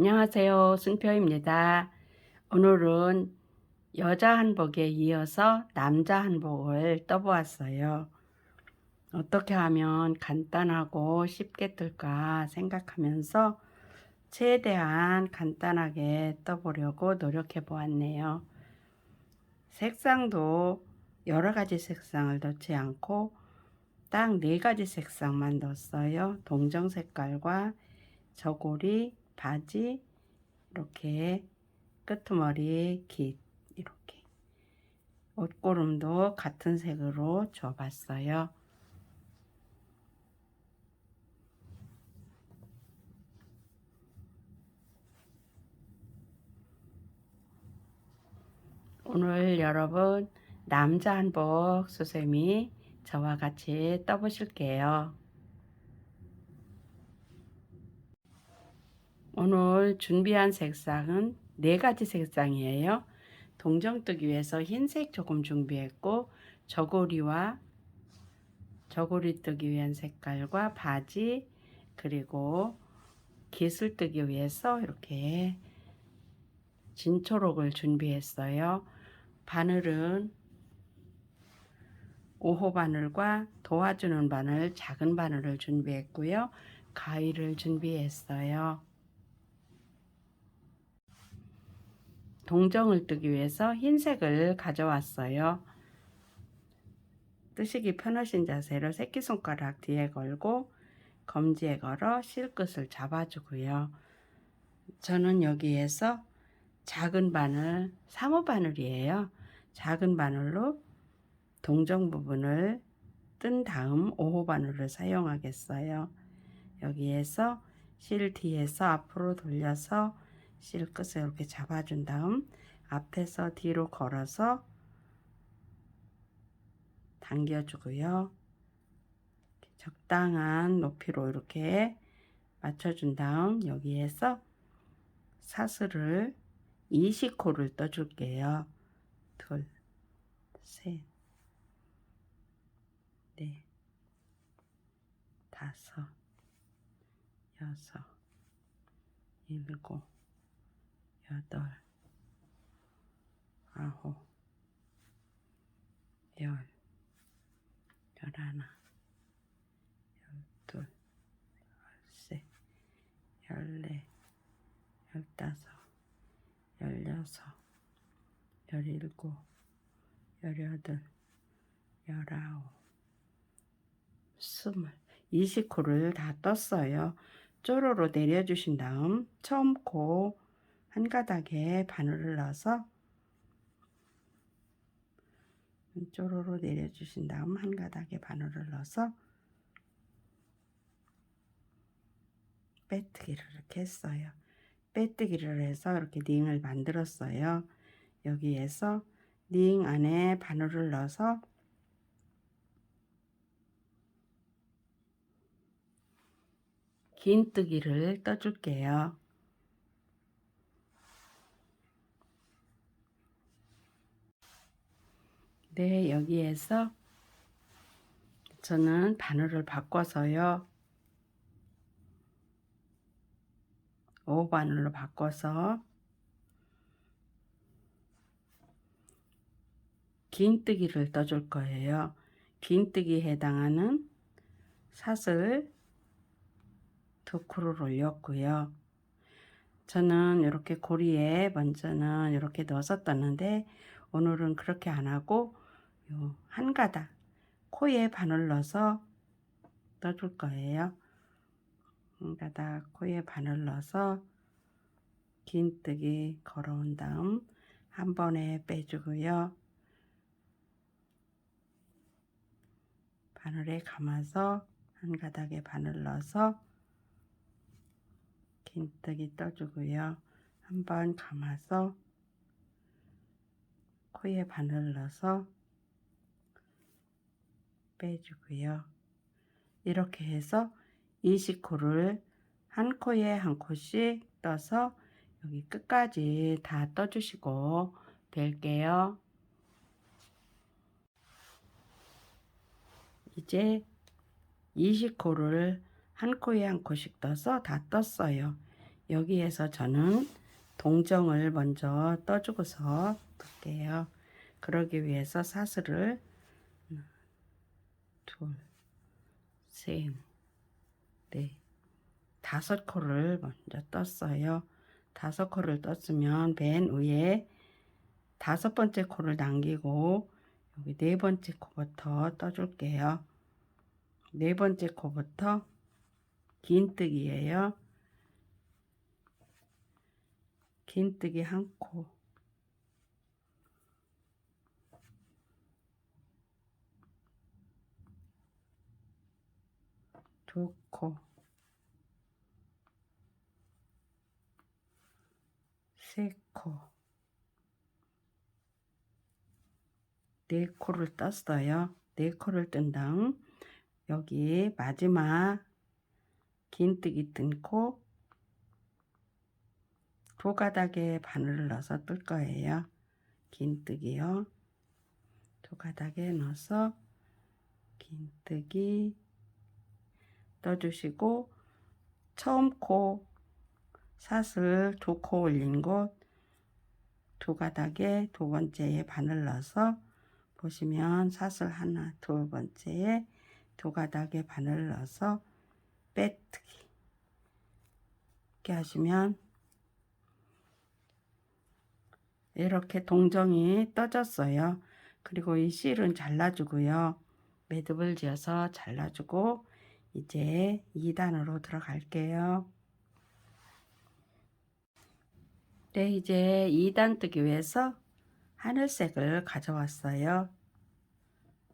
안녕하세요. 순표입니다. 오늘은 여자 한복에 이어서 남자 한복을 떠보았어요. 어떻게 하면 간단하고 쉽게 뜰까 생각하면서 최대한 간단하게 떠보려고 노력해 보았네요. 색상도 여러 가지 색상을 넣지 않고 딱 4가지 색상만 넣었어요. 동정 색깔과 저고리, 바지, 이렇게 끄트머리 깃, 이렇게 옷고름도 같은 색으로 줘봤어요. 오늘 여러분 남자 한복 수세미 저와 같이 떠보실게요. 오늘 준비한 색상은 4가지 색상이에요. 동정 뜨기 위해서 흰색 조금 준비했고, 저고리 뜨기 위한 색깔과 바지, 그리고 깃을 뜨기 위해서 이렇게 진초록을 준비했어요. 바늘은 5호 바늘과 도와주는 바늘, 작은 바늘을 준비했고요. 가위를 준비했어요. 동정을 뜨기 위해서 흰색을 가져왔어요. 뜨시기 편하신 자세로 새끼손가락 뒤에 걸고 검지에 걸어 실끝을 잡아주고요. 저는 여기에서 작은 바늘, 3호 바늘이에요. 작은 바늘로 동정 부분을 뜬 다음 5호 바늘을 사용하겠어요. 여기에서 실 뒤에서 앞으로 돌려서 실 끝을 이렇게 잡아준 다음 앞에서 뒤로 걸어서 당겨주고요. 적당한 높이로 이렇게 맞춰준 다음 여기에서 사슬을 20호를 떠줄게요. 둘, 셋, 넷, 다섯, 여섯, 일곱, 여덟, 아홉, 열, 열하나, 열둘, 열셋, 열넷, 열다섯, 열여섯, 열일곱, 열여덟, 열아홉, 20코를 다 떴어요. 쪼로로 내려주신 다음 처음 코 한 가닥에 바늘을 넣어서 쪼로로 내려주신 다음 한 가닥에 바늘을 넣어서 빼뜨기를 이렇게 했어요. 빼뜨기를 해서 이렇게 링을 만들었어요. 여기에서 링 안에 바늘을 넣어서 긴 뜨기를 떠줄게요. 네, 여기에서 저는 바늘을 바꿔서요. 5 바늘로 바꿔서 긴 뜨기를 떠줄 거예요. 긴 뜨기에 해당하는 사슬 2코를 올렸고요. 저는 이렇게 고리에 먼저는 이렇게 넣어서 떴는데 오늘은 그렇게 안 하고 요 한 가닥 코에 바늘 넣어서 떠줄 거예요. 한 가닥 코에 바늘 넣어서 긴뜨기 걸어온 다음 한 번에 빼주고요. 바늘에 감아서 한 가닥에 바늘 넣어서 긴뜨기 떠주고요. 한 번 감아서 코에 바늘 넣어서 빼주고요. 이렇게 해서 20코를 한 코에 한 코씩 떠서 여기 끝까지 다 떠주시고 될게요. 이제 20코를 한 코에 한 코씩 떠서 다 떴어요. 여기에서 저는 동정을 먼저 떠주고서 둘게요. 그러기 위해서 사슬을 하나, 둘, 셋, 넷, 5코를 먼저 떴어요. 5코를 떴으면 맨 위에 5번째 코를 남기고 여기 4번째 코부터 떠줄게요. 4번째 코부터 긴뜨기예요. 긴뜨기 1코, 두 코, 세 코, 4코를 떴어요. 4코를 뜬 다음 여기 마지막 긴뜨기 뜬 코 두 가닥에 바늘을 넣어서 뜰 거예요. 긴뜨기요. 두 가닥에 넣어서 긴뜨기 떠주시고 처음 코 사슬 2코 올린 곳 두 가닥에 2번째에 바늘 넣어서 보시면 사슬 하나 2번째에 2가닥에 바늘 넣어서 빼뜨기 이렇게 하시면 이렇게 동정이 떠졌어요. 그리고 이 실은 잘라주고요. 매듭을 지어서 잘라주고 이제 2단으로 들어갈게요. 네, 이제 2단 뜨기 위해서 하늘색을 가져왔어요.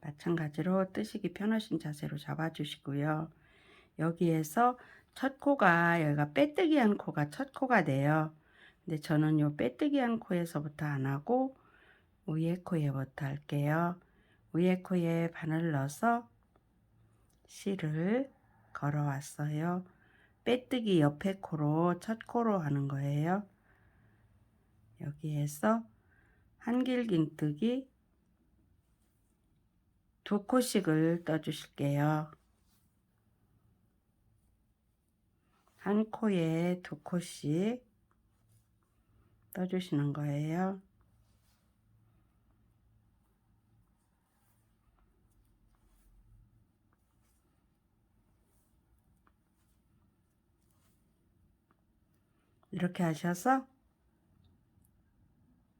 마찬가지로 뜨시기 편하신 자세로 잡아주시고요. 여기에서 첫 코가 여기가 빼뜨기 한 코가 첫 코가 돼요. 근데 저는 요 빼뜨기 한 코에서부터 안 하고 위에 코에부터 할게요. 위에 코에 바늘 넣어서 실을 걸어 왔어요. 빼뜨기 옆에 코로 첫 코로 하는 거예요. 여기에서 한길긴뜨기 2코씩을 떠주실게요. 한 코에 2코씩 떠주시는 거예요. 이렇게 하셔서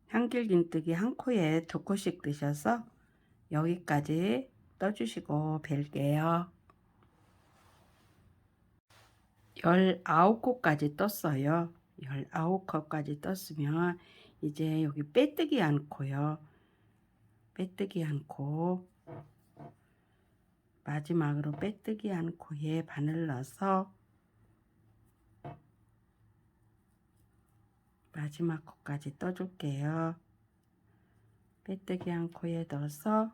한길긴뜨기 한 코에 2코씩 뜨셔서 여기까지 떠주시고 뵐게요. 19코까지 떴어요. 19코까지 떴으면 이제 여기 빼뜨기 한 코요. 빼뜨기 한 코, 마지막으로 빼뜨기 한 코에 바늘 넣어서 마지막 코까지 떠줄게요. 빼뜨기 한 코에 넣어서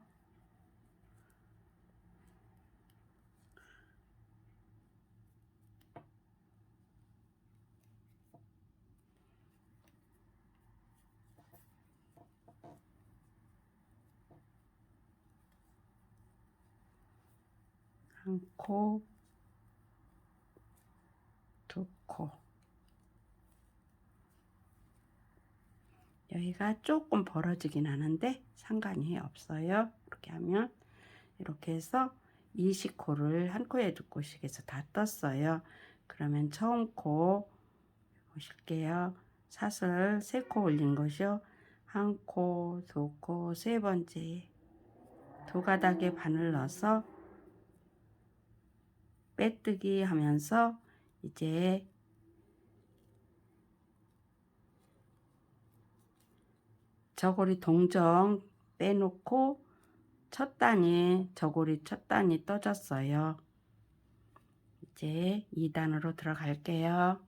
한 코, 2코. 여기가 조금 벌어지긴 하는데 상관이 없어요. 이렇게 하면 이렇게 해서 20코를 한 코에 2코씩 해서 다 떴어요. 그러면 처음 코 보실게요. 사슬 3코 올린 것이요. 한 코, 2코, 3번째 2가닥에 바늘 넣어서 빼뜨기 하면서 이제 저고리 동정 빼놓고 첫 단이 저고리 첫 단이 떠졌어요. 이제 2단으로 들어갈게요.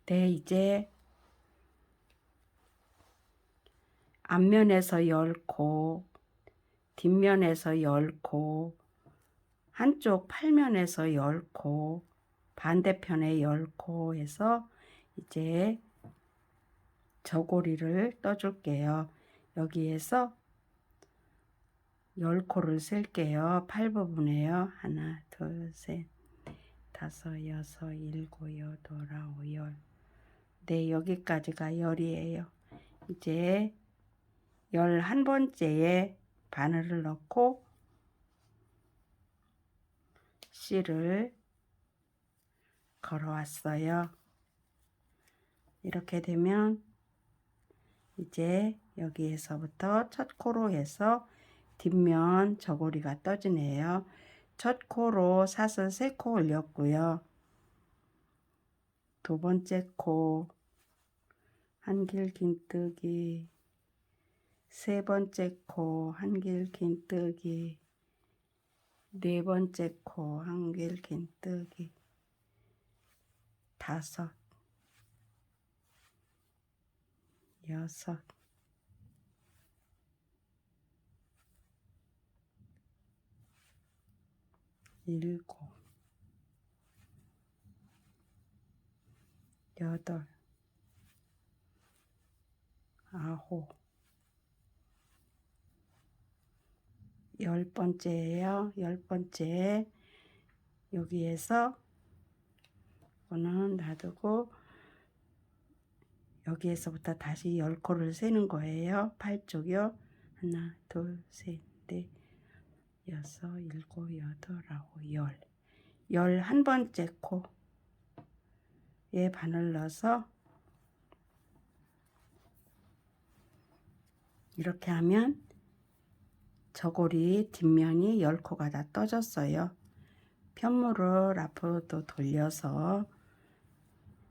네, 이제 앞면에서 10코, 뒷면에서 10코, 한쪽 팔면에서 10코, 반대편에 10코 해서 이제 저고리를 떠줄게요. 여기에서 10코를 셀게요. 팔 부분에요. 하나, 둘, 셋, 다섯, 여섯, 일곱, 여덟, 아홉, 열. 네, 여기까지가 열이에요. 이제 11번째에 바늘을 넣고 실을 걸어왔어요. 이렇게 되면 이제 여기에서부터 첫 코로 해서 뒷면 저고리가 떠지네요. 첫 코로 사슬 3코 올렸고요. 두 번째 코 한길 긴뜨기, 세 번째 코 한길 긴뜨기, 네 번째 코 한길 긴뜨기, 다섯, 여섯, 일곱, 여덟, 아홉, 10번째예요. 10번째 여기에서 이거는 놔두고 여기에서부터 다시 10코를 세는 거예요. 팔 쪽이요. 하나, 둘, 셋, 넷, 여섯, 일곱, 여덟, 아홉, 열. 11번째 코에 바늘 넣어서 이렇게 하면 저고리 뒷면이 10코가 다 떠졌어요. 편물을 앞으로도 돌려서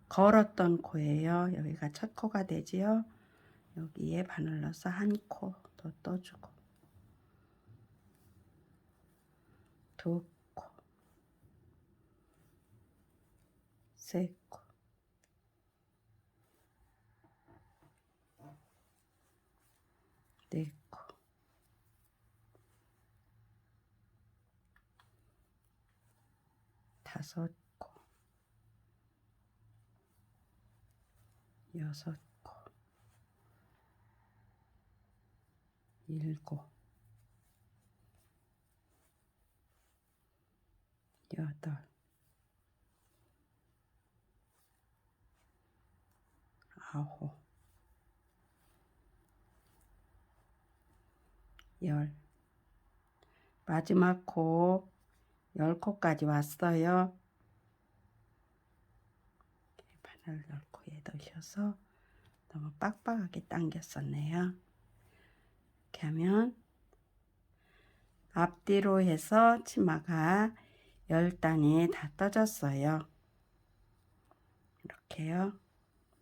걸었던 코예요. 여기가 첫 코가 되지요. 여기에 바늘 넣어서 한 코 더 떠주고, 두 코, 세 코, 네 코, 다섯 코, 여섯 코, 일곱, 여덟, 아홉, 열. 마지막 코 10코까지 왔어요. 바늘 10코에 넣으셔서 너무 빡빡하게 당겼었네요. 이렇게 하면 앞뒤로 해서 치마가 10단이 다 떠졌어요. 이렇게요.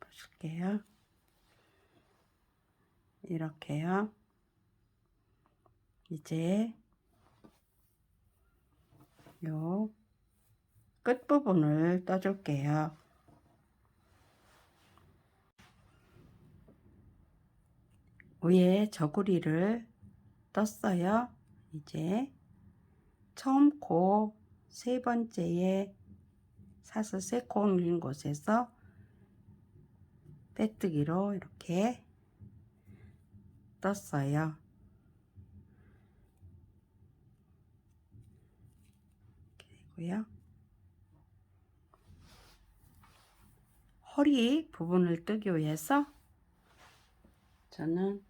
보실게요. 이렇게요. 이제 요 끝부분을 떠줄게요. 위에 저고리를 떴어요. 이제 처음 코 세 번째에 사슬 3코 올린 곳에서 빼뜨기로 이렇게 떴어요. 이렇게 되고요. 허리 부분을 뜨기 위해서 저는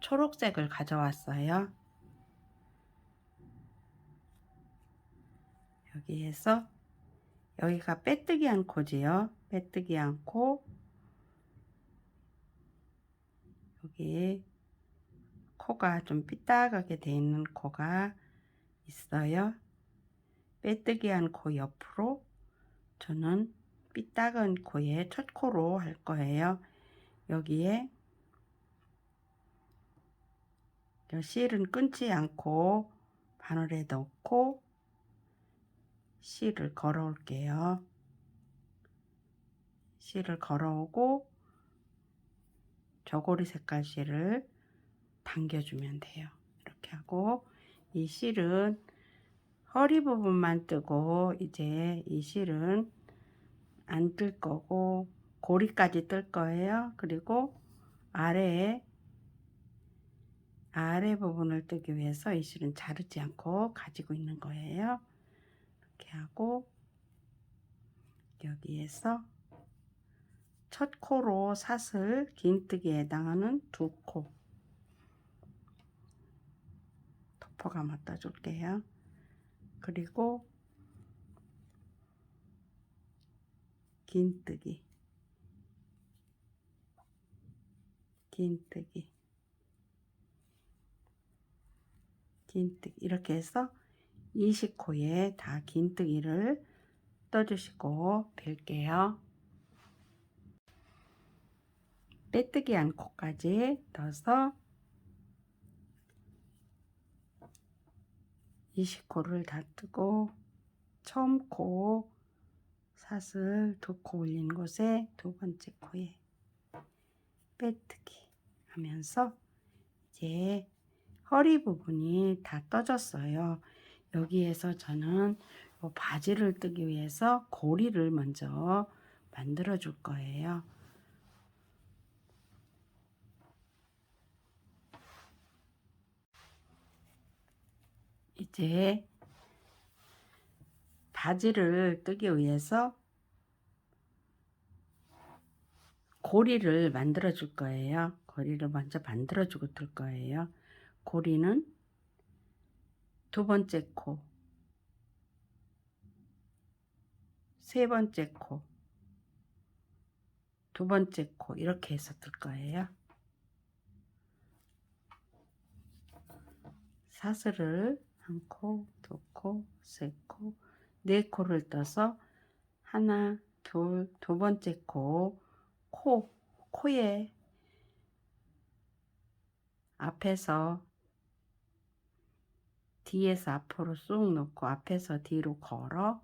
초록색을 가져왔어요. 여기에서 여기가 빼뜨기 한 코지요. 빼뜨기 한 코, 여기 코가 좀 삐딱하게 되어 있는 코가 있어요. 빼뜨기 한 코 옆으로 저는 삐딱한 코에 첫 코로 할 거예요. 여기에 실은 끊지 않고 바늘에 넣고 실을 걸어 올게요. 실을 걸어오고 저고리 색깔 실을 당겨주면 돼요. 이렇게 하고 이 실은 허리 부분만 뜨고 이제 이 실은 안 뜰 거고 고리까지 뜰 거예요. 그리고 아래에 아래 부분을 뜨기 위해서 이 실은 자르지 않고 가지고 있는 거예요. 이렇게 하고 여기에서 첫 코로 사슬 긴뜨기에 해당하는 두 코 덮어감아 떠줄게요. 그리고 긴뜨기, 긴뜨기, 긴뜨기 이렇게 해서 20코에 다 긴뜨기를 떠주시고 벨게요. 빼뜨기 한 코까지 넣어서 20코를 다 뜨고 처음 코 사슬 두 코 올린 곳에 두 번째 코에 빼뜨기 하면서 이제 허리 부분이 다 떠졌어요. 여기에서 저는 요 바지를 뜨기 위해서 고리를 먼저 만들어 줄 거예요. 이제 바지를 뜨기 위해서 고리를 만들어 줄 거예요. 고리를 먼저 만들어 주고 뜰 거예요. 고리는 두 번째 코, 세 번째 코, 두 번째 코 이렇게 해서 뜰 거예요. 사슬을 한 코, 두 코, 세 코, 네 코를 떠서 하나, 둘, 두 번째 코에 앞에서 뒤에서 앞으로 쑥 놓고 앞에서 뒤로 걸어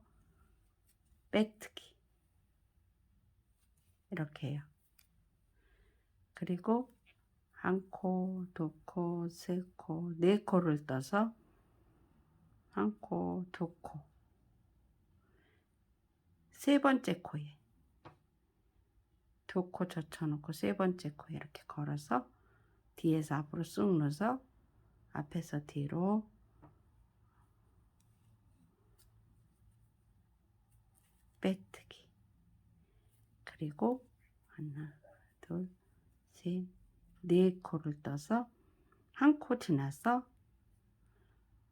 빼뜨기 이렇게 해요. 그리고 한 코, 두 코, 세 코, 네 코를 떠서 한 코, 두 코, 세 번째 코에 두 코 젖혀놓고 세 번째 코에 이렇게 걸어서 뒤에서 앞으로 쑥 넣어서 앞에서 뒤로 빼뜨기. 그리고 하나, 둘, 셋, 네 코를 떠서 한 코 지나서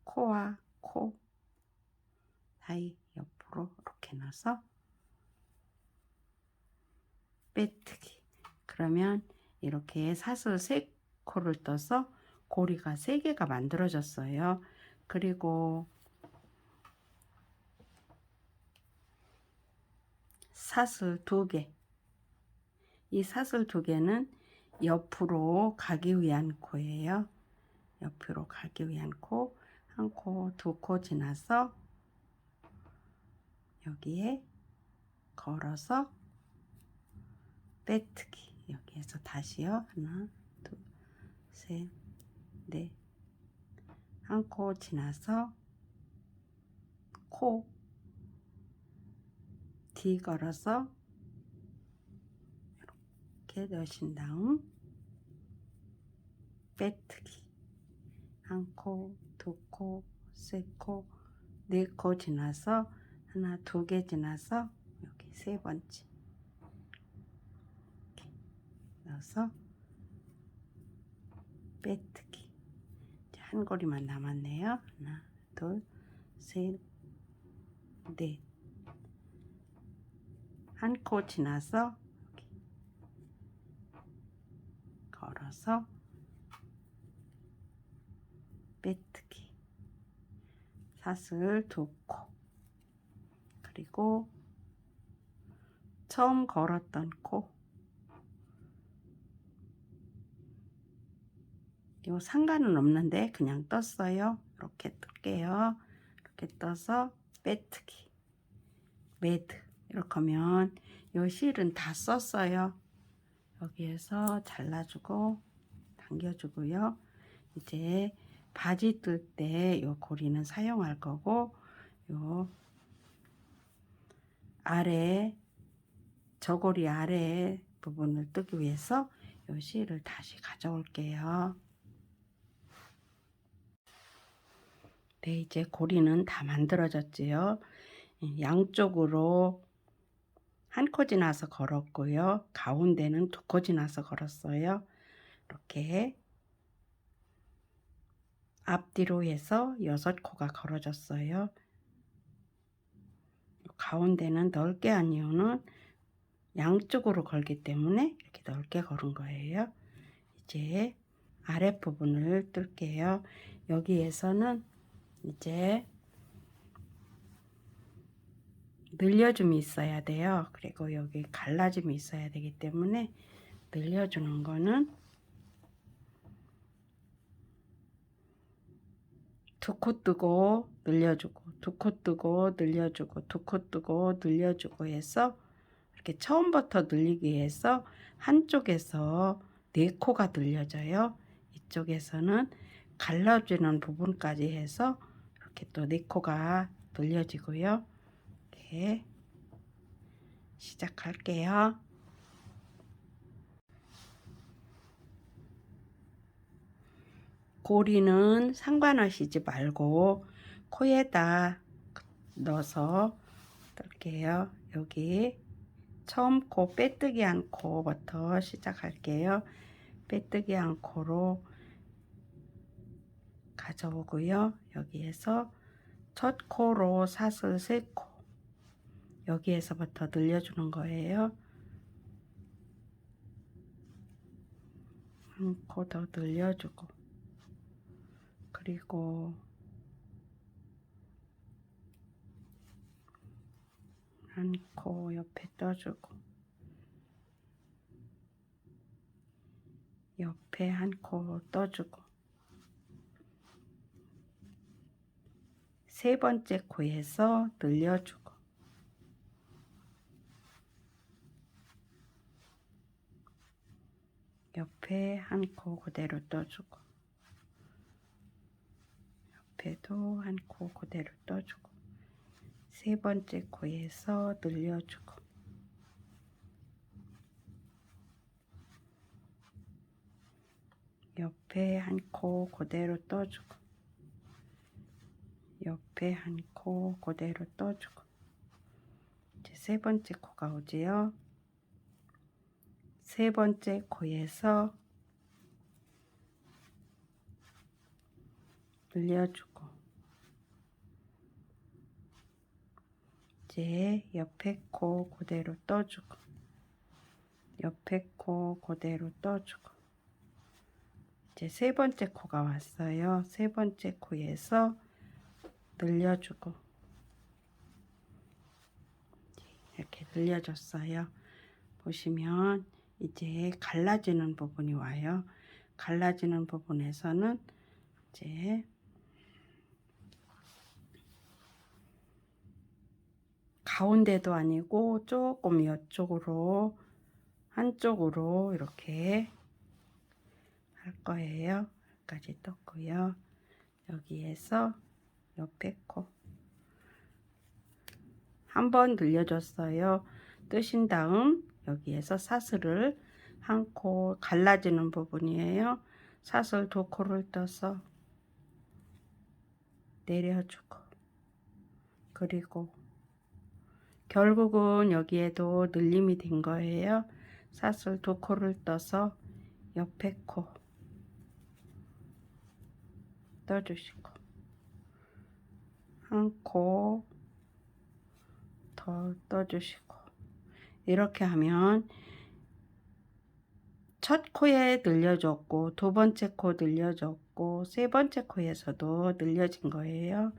코와 코 사이 옆으로 이렇게 넣어서 빼뜨기. 그러면 이렇게 사슬 3코를 떠서 고리가 3개가 만들어졌어요. 그리고 사슬 2개. 이 사슬 2개는 옆으로 가기 위한 코예요. 옆으로 가기 위한 코. 한 코, 두 코 지나서 여기에 걸어서 빼뜨기. 여기에서 다시요. 하나, 둘, 셋, 넷. 한 코 지나서 코 뒤 걸어서 이렇게 넣으신 다음 빼뜨기. 한 코, 두 코, 세 코, 네 코 지나서 하나, 두 개 지나서 여기 세 번째 이렇게 넣어서 빼뜨기. 이제 한 고리만 남았네요. 하나, 둘, 셋, 넷. 한 코 지나서 여기 걸어서 빼뜨기. 사슬 두 코. 그리고 처음 걸었던 코. 요 상관은 없는데 그냥 떴어요. 이렇게 뜰게요. 이렇게 떠서 빼뜨기. 매드. 이렇게 하면 요 실은 다 썼어요. 여기에서 잘라주고 당겨주고요. 이제 바지 뜰 때 요 고리는 사용할 거고 요 아래 저고리 아래 부분을 뜨기 위해서 요 실을 다시 가져올게요. 네, 이제 고리는 다 만들어졌지요. 양쪽으로 한 코 지나서 걸었고요. 가운데는 두 코 지나서 걸었어요. 이렇게 앞뒤로 해서 6코가 걸어졌어요. 가운데는 넓게 한 이유는 양쪽으로 걸기 때문에 이렇게 넓게 걸은 거예요. 이제 아랫부분을 뜰게요. 여기에서는 이제 늘려줌이 있어야 돼요. 그리고 여기 갈라짐이 있어야 되기 때문에 늘려주는 거는 두 코 뜨고 늘려주고, 두 코 뜨고 늘려주고, 두 코 뜨고 늘려주고 해서 이렇게 처음부터 늘리기 위해서 한쪽에서 4코가 늘려져요. 이쪽에서는 갈라지는 부분까지 해서 이렇게 또 4코가 늘려지고요. 이렇게 시작할게요. 고리는 상관하시지 말고 코에다 넣어서 뜰게요. 여기 처음 코 빼뜨기 한 코부터 시작할게요. 빼뜨기 한 코로 가져오고요. 여기에서 첫 코로 사슬 3코 여기에서부터 늘려주는 거예요. 한 코 더 늘려주고, 그리고 한 코 옆에 떠주고, 옆에 한 코 떠주고, 세 번째 코에서 늘려주고, 옆에 한 코 그대로 떠주고, 옆에도 한 코 그대로 떠주고, 세 번째 코에서 늘려주고, 옆에 한 코 그대로 떠주고, 옆에 한 코 그대로 떠주고, 이제 세 번째 코가 오지요. 세 번째 코에서 늘려주고, 이제 옆에 코 그대로 떠주고, 옆에 코 그대로 떠주고, 이제 세 번째 코가 왔어요. 세 번째 코에서 늘려주고, 이렇게 늘려줬어요. 보시면 이제 갈라지는 부분이 와요. 갈라지는 부분에서는 이제 가운데도 아니고 조금 이쪽으로 한쪽으로 이렇게 할 거예요. 여기까지 떴고요. 여기에서 옆에 코 한 번 늘려줬어요. 뜨신 다음 여기에서 사슬을 한 코 갈라지는 부분이에요. 사슬 2코를 떠서 내려주고, 그리고 결국은 여기에도 늘림이 된 거예요. 사슬 2코를 떠서 옆에 코 떠주시고, 한 코 더 떠주시고, 이렇게 하면 첫 코에 늘려줬고, 두 번째 코 늘려줬고, 세 번째 코에서도 늘려진 거예요.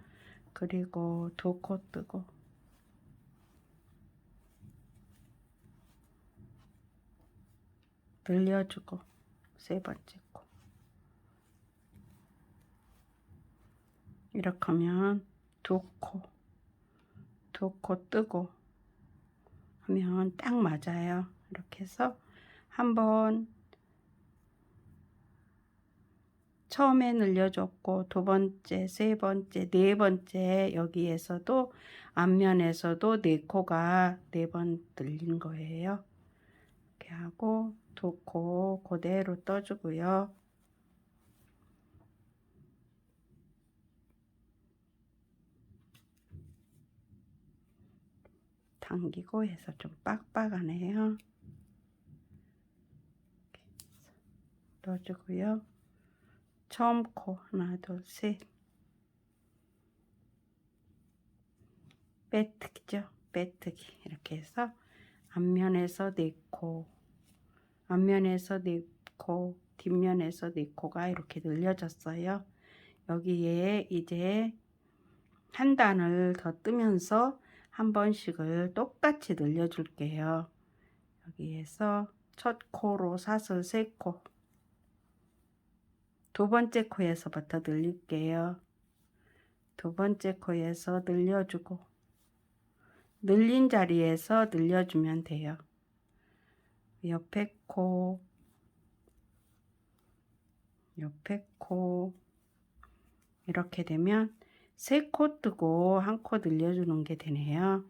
그리고 2코 뜨고, 늘려주고, 세 번째 코. 이렇게 하면 2코 뜨고 하면 딱 맞아요. 이렇게 해서 한번 처음에 늘려줬고, 두 번째, 세 번째, 네 번째, 여기에서도 앞면에서도 4코가 4번 늘린 거예요. 이렇게 하고 2코 그대로 떠주고요. 당기고 해서 좀 빡빡하네요. 넣어주고요. 처음 코 하나 둘 셋 빼뜨기죠. 빼뜨기 이렇게 해서 앞면에서 4코, 앞면에서 4코, 뒷면에서 4코가 이렇게 늘려졌어요. 여기에 이제 한 단을 더 뜨면서 한 번씩을 똑같이 늘려줄게요. 여기에서 첫 코로 사슬 3코, 두 번째 코에서부터 늘릴게요. 두 번째 코에서 늘려주고 늘린 자리에서 늘려주면 돼요. 옆에 코, 옆에 코 이렇게 되면 3코 뜨고 1코 늘려주는 게 되네요.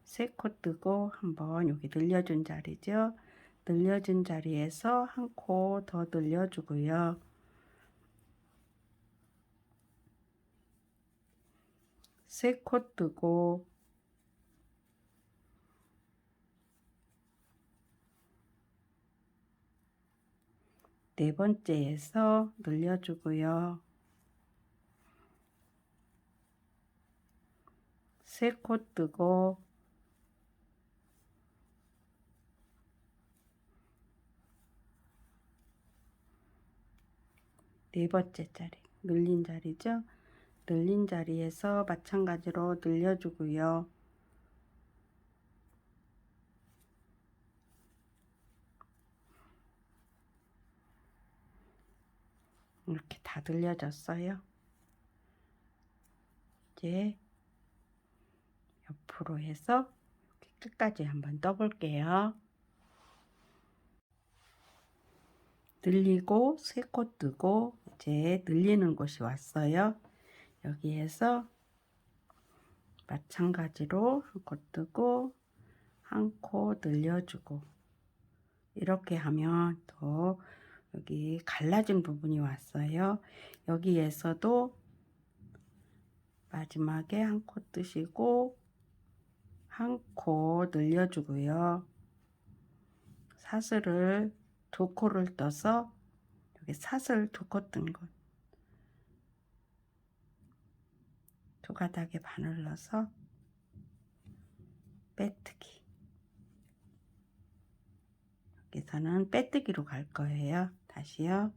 3코 뜨고 한번 여기 늘려준 자리죠. 늘려준 자리에서 1코 더 늘려주고요. 3코 뜨고 네 번째에서 늘려주고요. 3코 뜨고 네 번째 자리 늘린 자리죠. 늘린 자리에서 마찬가지로 늘려주고요. 이렇게 다 늘려졌어요. 이제 옆으로 해서 이렇게 끝까지 한번 떠볼게요. 늘리고 3코 뜨고 이제 늘리는 곳이 왔어요. 여기에서 마찬가지로 1코 뜨고 1코 늘려주고 이렇게 하면 또 여기 갈라진 부분이 왔어요. 여기에서도 마지막에 1코 뜨시고 1코 늘려주고요. 사슬을 2코를 떠서 여기 사슬 2코 뜬 곳, 2가닥에 바늘 넣어서 빼뜨기. 여기서는 빼뜨기로 갈 거예요. 다시요.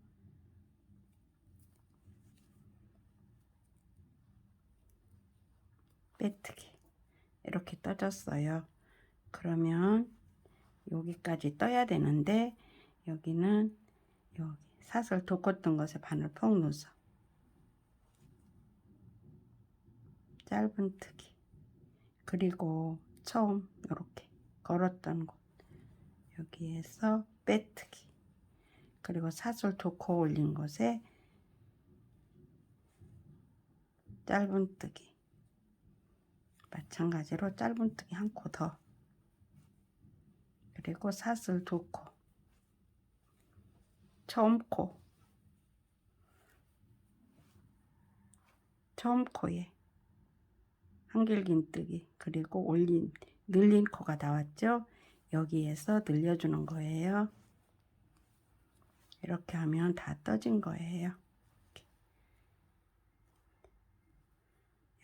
빼뜨기. 이렇게 떠졌어요. 그러면 여기까지 떠야 되는데 여기는 여기 사슬 2코 뜬 것에 바늘 푹 넣어서 짧은뜨기, 그리고 처음 이렇게 걸었던 곳 여기에서 빼뜨기, 그리고 사슬 2코 올린 곳에 짧은뜨기, 마찬가지로 짧은뜨기 1코 더, 그리고 사슬 2코, 처음 코에 한길긴뜨기, 그리고 올린 늘린 코가 나왔죠. 여기에서 늘려주는 거예요. 이렇게 하면 다 떠진 거예요.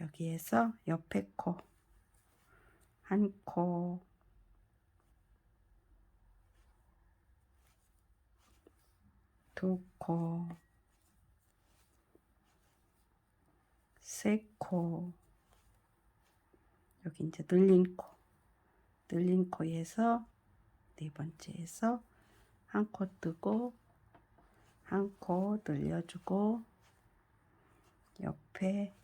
여기에서 옆에 코 1코, 2코, 3코, 여기 이제 늘린 코, 늘린 코에서 네 번째에서 1코 뜨고 1코 늘려주고 옆에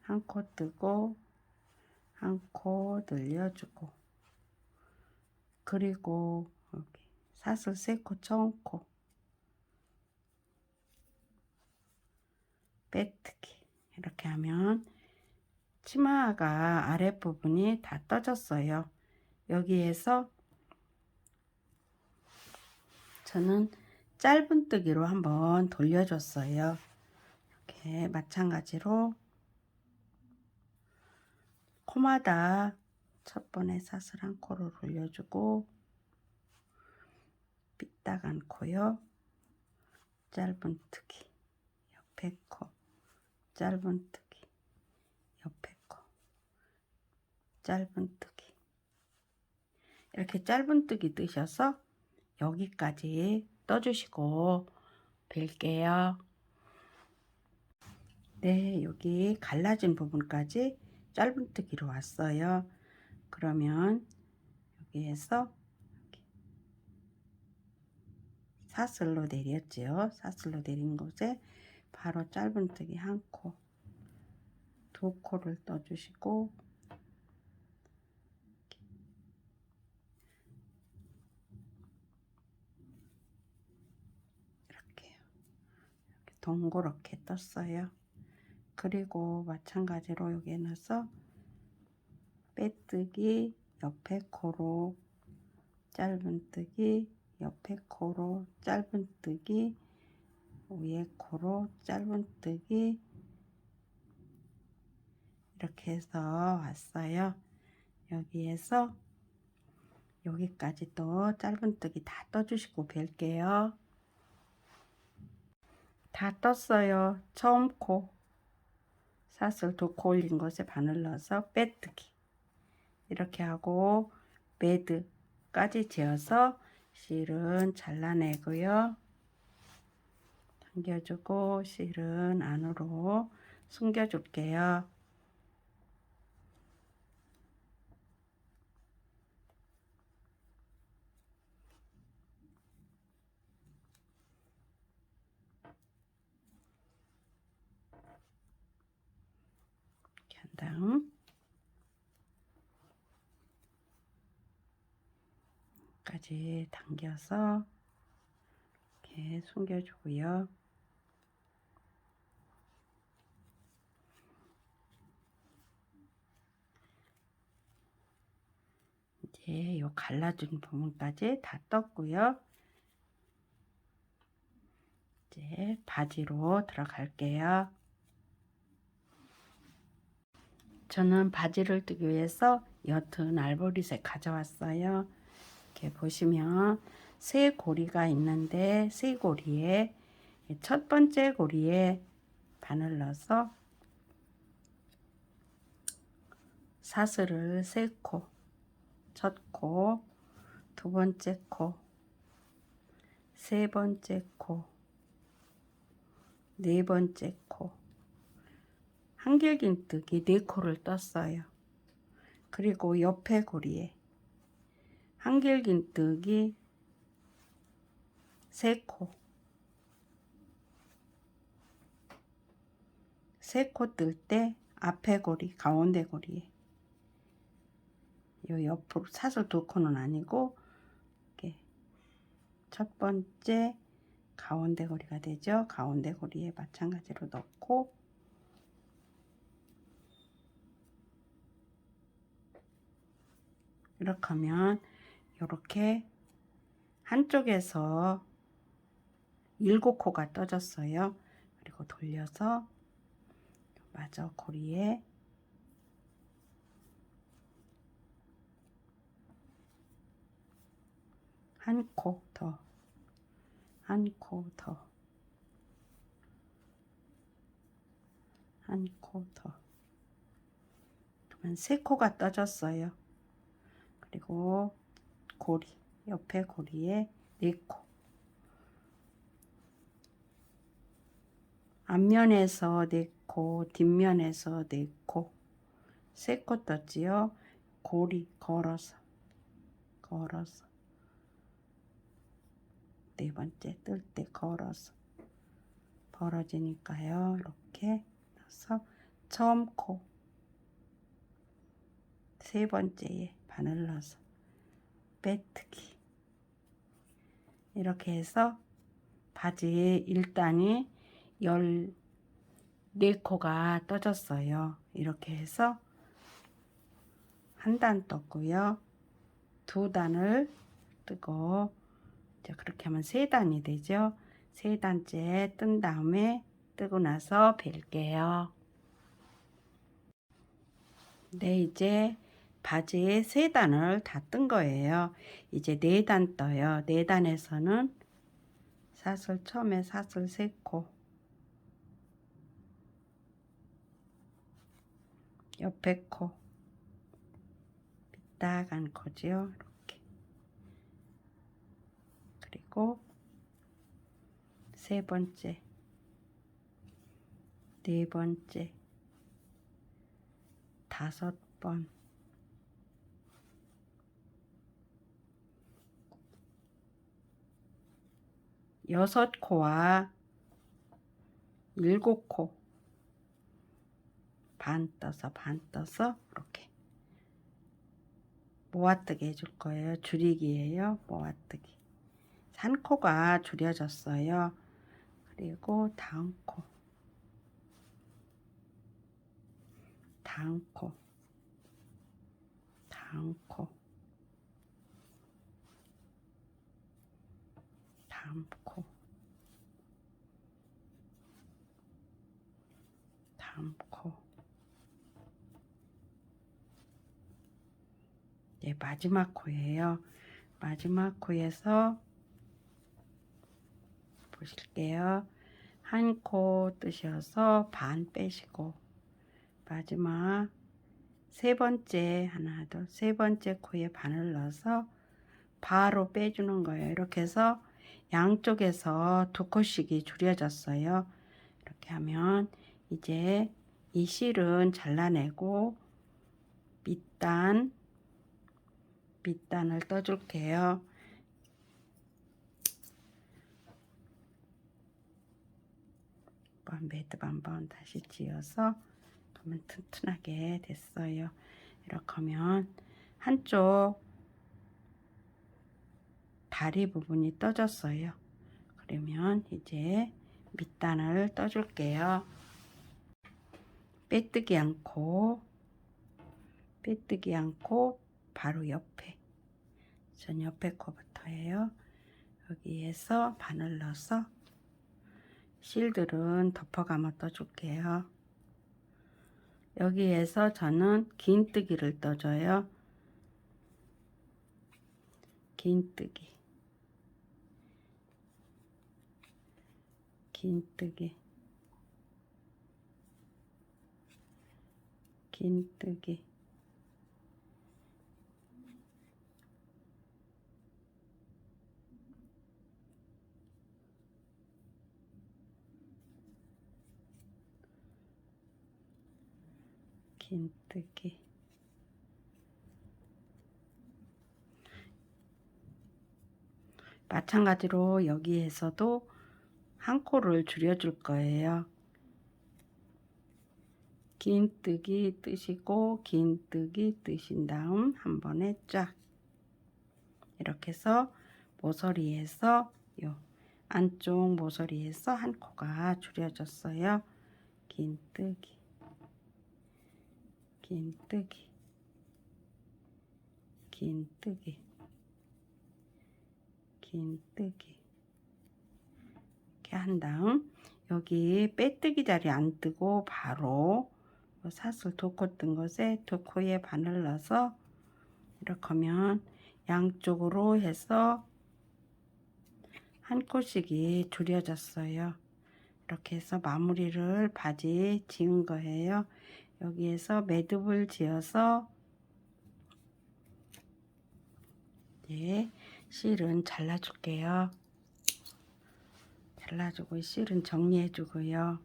1코 뜨고 1코 늘려주고, 그리고 여기 사슬 3코 처음 코 빼뜨기. 이렇게 하면 치마가 아랫부분이 다 떠졌어요. 여기에서 저는 짧은뜨기로 한번 돌려줬어요. 이렇게 마찬가지로 코마다 첫 번에 사슬 한 코를 올려주고 삐딱 않고요. 짧은뜨기 옆에 코, 짧은뜨기 옆에 코, 짧은뜨기. 이렇게 짧은뜨기 뜨셔서 여기까지 떠주시고 뵐게요. 네, 여기 갈라진 부분까지 짧은뜨기로 왔어요. 그러면 여기에서 사슬로 내렸지요. 사슬로 내린 곳에 바로 짧은뜨기 한 코, 두 코를 떠주시고 이렇게 동그랗게 떴어요. 그리고 마찬가지로 여기에 넣어서 빼뜨기 옆에 코로 짧은뜨기 옆에 코로 짧은뜨기 위에 코로 짧은뜨기 이렇게 해서 왔어요. 여기에서 여기까지 또 짧은뜨기 다 떠주시고 뵐게요. 다 떴어요. 처음 코 사슬 두 코 올린 곳에 바늘 넣어서 빼뜨기 이렇게 하고 매드까지 재어서 실은 잘라내고요. 당겨주고 실은 안으로 숨겨줄게요. 이렇게 한 다음 까지 당겨서 이렇게 숨겨주고요. 이제 요 갈라진 부분까지 다 떴고요. 이제 바지로 들어갈게요. 저는 바지를 뜨기 위해서 옅은 알보리색 가져왔어요. 이렇게 보시면 세 고리가 있는데 세 고리에 첫 번째 고리에 바늘 넣어서 사슬을 세 코, 첫 코, 두 번째 코, 세 번째 코, 네 번째 코, 한길긴뜨기 네 코를 떴어요. 그리고 옆에 고리에 한길긴뜨기 세 코, 세 코 뜰 때 앞에 고리, 가운데 고리에 요 옆으로 사슬 두 코는 아니고 이렇게 첫 번째 가운데 고리가 되죠. 가운데 고리에 마찬가지로 넣고 이렇게 하면 이렇게 한쪽에서 7코가 떠졌어요. 그리고 돌려서 마저 고리에 한 코 더, 한 코 더, 한 코 더. 그러면 3코가 떠졌어요. 그리고 고리, 옆에 고리에 4코. 앞면에서 4코, 뒷면에서 4코. 3코 떴지요. 고리 걸어서, 걸어서. 네 번째 뜰 때 걸어서 벌어지니까요. 이렇게 넣어서 처음 코 세 번째에 바늘 넣어서 빼뜨기 이렇게 해서 바지에 1단이 14코가 떠졌어요. 이렇게 해서 한 단 떴고요. 2단을 뜨고 이제 그렇게 하면 3단이 되죠. 3단째 뜬 다음에 뜨고 나서 뵐게요. 네, 이제 바지에 3단을 다 뜬 거예요. 이제 4단 떠요. 4단에서는 사슬 처음에 사슬 3코, 옆에 코, 빗다간 코지요. 이렇게. 그리고 3번째, 4번째, 5번, 6코와 7코 반 떠서 이렇게 모아뜨기 해줄 거예요. 줄이기예요. 모아뜨기. 한 코가 줄여졌어요. 그리고 다음 코, 다음 코, 다음 코, 다음 코, 다음 코. 네, 마지막 코예요. 마지막 코에서 보실게요. 한 코 뜨셔서 반 빼시고 마지막 3번째 하나 둘 3번째 코에 반을 넣어서 바로 빼주는 거예요. 이렇게 해서 양쪽에서 2코씩이 줄여졌어요. 이렇게 하면 이제 이 실은 잘라내고 밑단을 떠줄게요. 매듭 한번 다시 지어서 그러면 튼튼하게 됐어요. 이렇게 하면 한쪽 다리 부분이 떠졌어요. 그러면 이제 밑단을 떠줄게요. 빼뜨기 않고 바로 옆에, 전 옆에 코부터예요. 여기에서 바늘 넣어서 실들은 덮어감아 떠줄게요. 여기에서 저는 긴뜨기를 떠줘요. 긴뜨기, 긴뜨기, 긴뜨기, 긴뜨기. 마찬가지로 여기에서도 한 코를 줄여줄 거예요. 긴뜨기 뜨시고 긴뜨기 뜨신 다음 한 번에 쫙 이렇게 해서 모서리에서 요 안쪽 모서리에서 한 코가 줄여졌어요. 긴뜨기, 긴뜨기, 긴뜨기, 긴뜨기. 이렇게 한 다음 여기 빼뜨기 자리 안 뜨고 바로 사슬 2코 뜬 것에 2코에 바늘 넣어서 이렇게 하면 양쪽으로 해서 한 코씩이 줄여졌어요. 이렇게 해서 마무리를 바지 지은 거예요. 여기에서 매듭을 지어서 이제 실은 잘라줄게요. 잘라주고 실은 정리해주고요.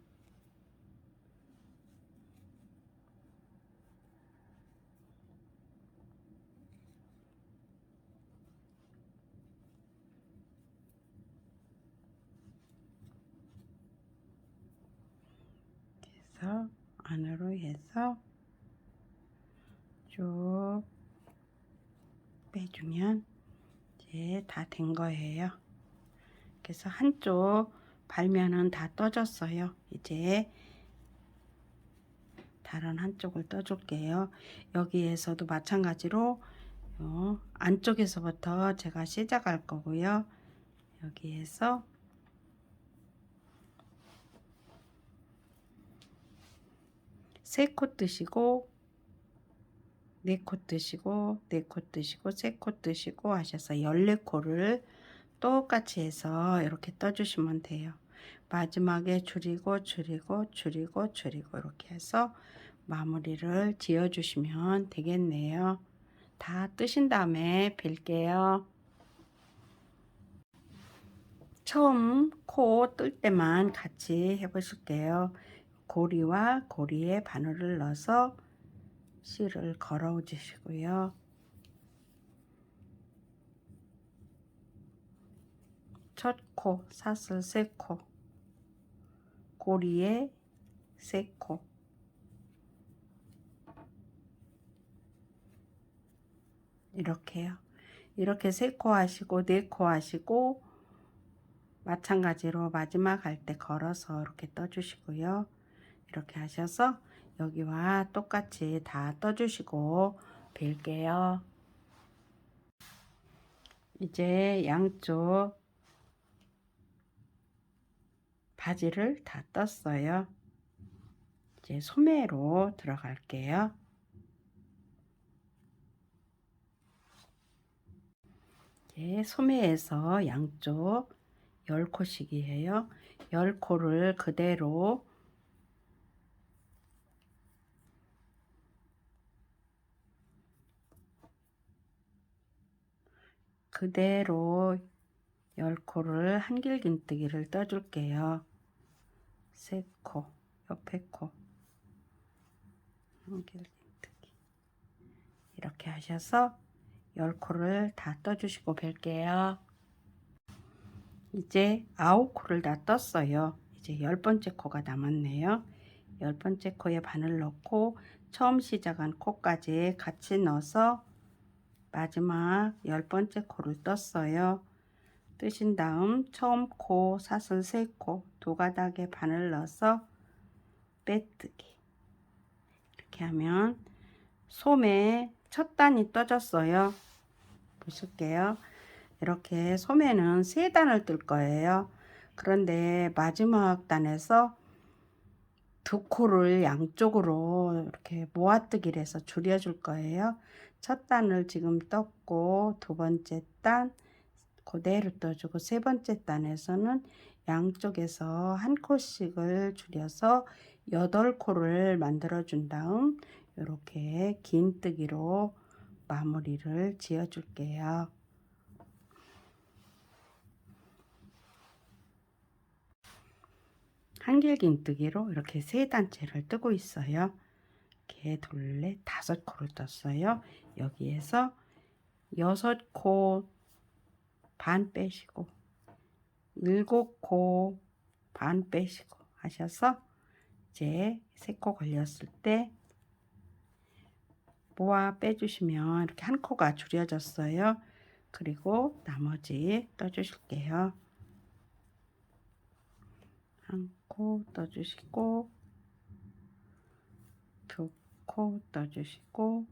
그래서 안으로 해서 쭉 빼주면 이제 다 된 거예요. 그래서 한쪽 발면은 다 떠졌어요. 이제 다른 한쪽을 떠줄게요. 여기에서도 마찬가지로 안쪽에서부터 제가 시작할 거고요. 여기에서 세 코 뜨시고 4코 뜨시고 4코 뜨시고 3코 뜨시고 하셔서 14코를 똑같이 해서 이렇게 떠주시면 돼요. 마지막에 줄이고 줄이고 줄이고 줄이고 이렇게 해서 마무리를 지어 주시면 되겠네요. 다 뜨신 다음에 빌게요. 처음 코 뜰 때만 같이 해 보실게요. 고리와 고리에 바늘을 넣어서 실을 걸어 주시고요. 첫 코 사슬 3코, 고리에 3코, 이렇게요. 이렇게 3코 하시고 4코 하시고 마찬가지로 마지막 할 때 걸어서 이렇게 떠주시고요. 이렇게 하셔서 여기와 똑같이 다 떠주시고 빌게요. 이제 양쪽 바지를 다 떴어요. 이제 소매로 들어갈게요. 이제 소매에서 양쪽 10코씩이에요. 10코를 그대로 10코를 한길긴뜨기를 떠줄게요. 3코, 옆에 코 한길긴뜨기 이렇게 하셔서 10코를 다 떠주시고 뵐게요. 이제 9코를 다 떴어요. 이제 10번째 코가 남았네요. 10번째 코에 바늘 넣고 처음 시작한 코까지 같이 넣어서 마지막 10번째 코를 떴어요. 뜨신 다음 처음 코 사슬 3코 두 가닥에 바늘 넣어서 빼뜨기 이렇게 하면 소매 첫 단이 떠졌어요. 보실게요. 이렇게 소매는 3단을 뜰 거예요. 그런데 마지막 단에서 2코를 양쪽으로 이렇게 모아뜨기를 해서 줄여줄 거예요. 첫 단을 지금 떴고 두 번째 단 그대로 떠주고 세 번째 단에서는 양쪽에서 한 코씩을 줄여서 8코를 만들어 준 다음 이렇게 긴뜨기로 마무리를 지어 줄게요. 한길긴뜨기로 이렇게 3단째를 뜨고 있어요. 이렇게 둘레 5코를 떴어요. 여기에서 6코 반 빼시고 7코 반 빼시고 하셔서 이제 3코 걸렸을 때 모아 빼주시면 이렇게 한 코가 줄여졌어요. 그리고 나머지 떠주실게요. 한 코 떠주시고 2코 떠주시고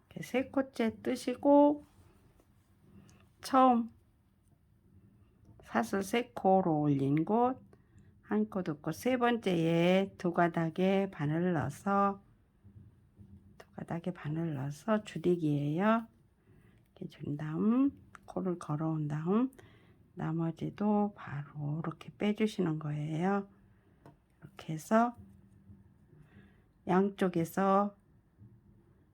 3코째 뜨시고 처음 사슬 3코로 올린 곳 한 코 듣고 세 번째에 두 가닥에 바늘 넣어서 줄이기예요. 이렇게 준 다음 코를 걸어온 다음 나머지도 바로 이렇게 빼주시는 거예요. 이렇게 해서 양쪽에서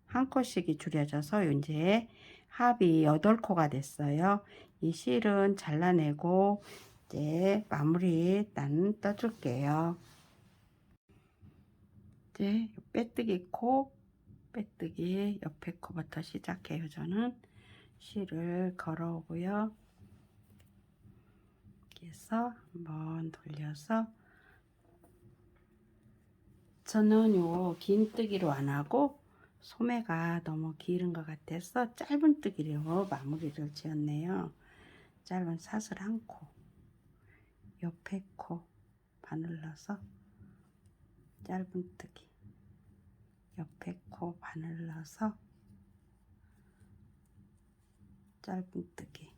한 코씩이 줄여져서 이제 합이 8코가 됐어요. 이 실은 잘라내고 이제 마무리 단 떠줄게요. 이제 빼뜨기 코, 빼뜨기 옆에 코부터 시작해요. 저는 실을 걸어오고요. 이렇게 해서 한번 돌려서 저는 요 긴 뜨기로 안 하고 소매가 너무 길은 것 같아서 짧은 뜨기로 마무리를 지었네요. 짧은 사슬 1코, 옆에 코 바늘 넣어서 짧은 뜨기, 옆에 코 바늘 넣어서 짧은 뜨기,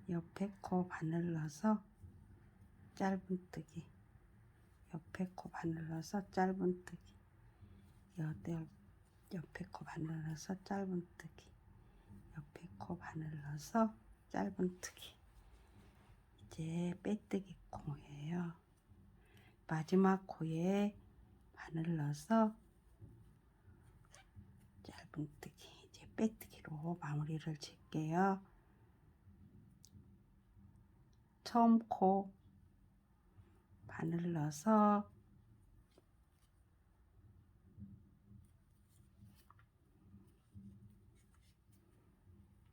옆에 코 바늘 넣어서 짧은 뜨기, 옆에 코 바늘 바늘 넣어서 짧은뜨기, 옆에 코 바늘 넣어서 짧은뜨기, 옆에 코 바늘 넣어서 짧은뜨기. 이제 빼뜨기 코예요. 마지막 코에 바늘 넣어서 짧은뜨기. 이제 빼뜨기로 마무리를 질게요. 처음 코 바늘 넣어서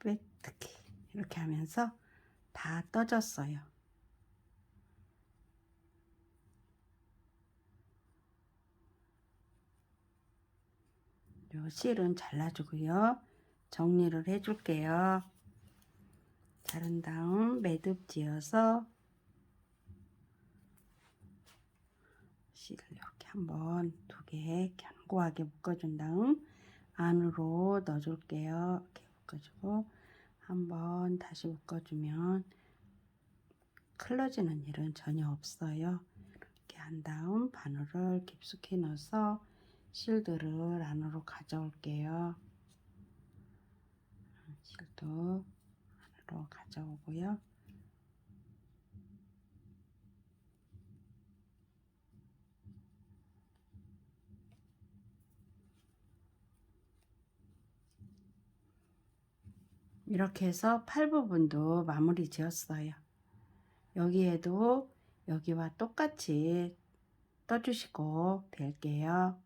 빼뜨기 이렇게 하면서 다 떠졌어요. 요 실은 잘라주고요. 정리를 해줄게요. 자른 다음 매듭 지어서 실을 이렇게 한번 두 개 견고하게 묶어준 다음 안으로 넣어줄게요. 이렇게 묶어주고 한번 다시 묶어주면 클러지는 일은 전혀 없어요. 이렇게 한 다음 바늘을 깊숙이 넣어서 실들을 안으로 가져올게요. 실도 안으로 가져오고요. 이렇게 해서 팔 부분도 마무리 지었어요. 여기에도 여기와 똑같이 떠주시고 될게요.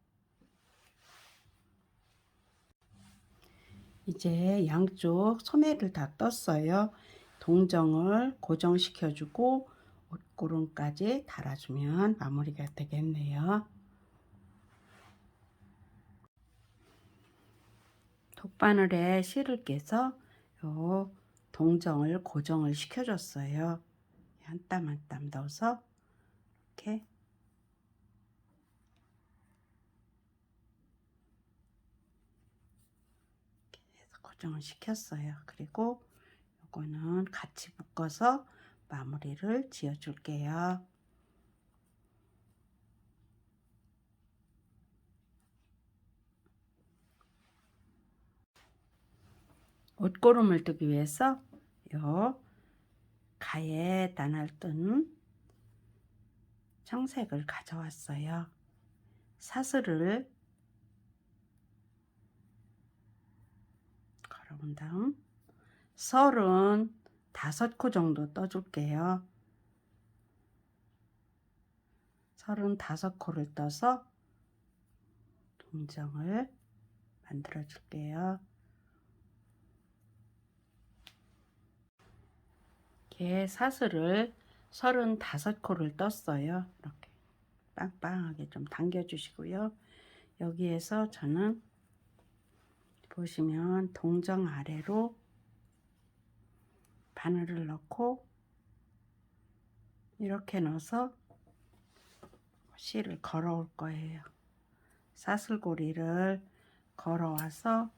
이제 양쪽 소매를 다 떴어요. 동정을 고정시켜주고 옷고름까지 달아주면 마무리가 되겠네요. 돗바늘에 실을 깨서 요 동정을 고정을 시켜줬어요. 한 땀 한 땀 넣어서 이렇게 해서 고정을 시켰어요. 그리고 요거는 같이 묶어서 마무리를 지어 줄게요. 옷고름을 뜨기 위해서 요 가에 나날 뜬 청색을 가져왔어요. 사슬을 걸어온 다음 35코 정도 떠줄게요. 35코를 떠서 동정을 만들어 줄게요. 이렇게 사슬을 35코를 떴어요. 이렇게 빵빵하게 좀 당겨 주시고요. 여기에서 저는 보시면 동정 아래로 바늘을 넣고 이렇게 넣어서 실을 걸어 올 거예요. 사슬고리를 걸어와서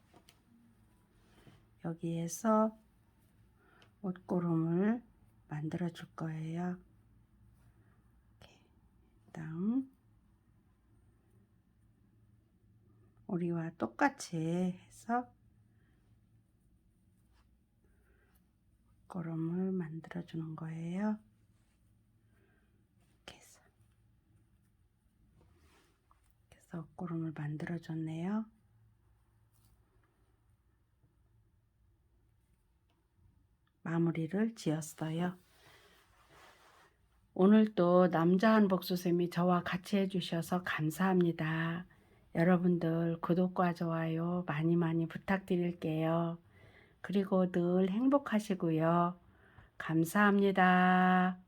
여기에서 옷고름을 만들어 줄 거예요. 이렇게. 다음 우리와 똑같이 해서 옷고름을 만들어 주는 거예요. 이렇게 해서 옷고름을 만들어 줬네요. 마무리를 지었어요. 오늘도 남자한 복수쌤이 저와 같이 해주셔서 감사합니다. 여러분들 구독과 좋아요 많이 부탁드릴게요. 그리고 늘 행복하시고요. 감사합니다.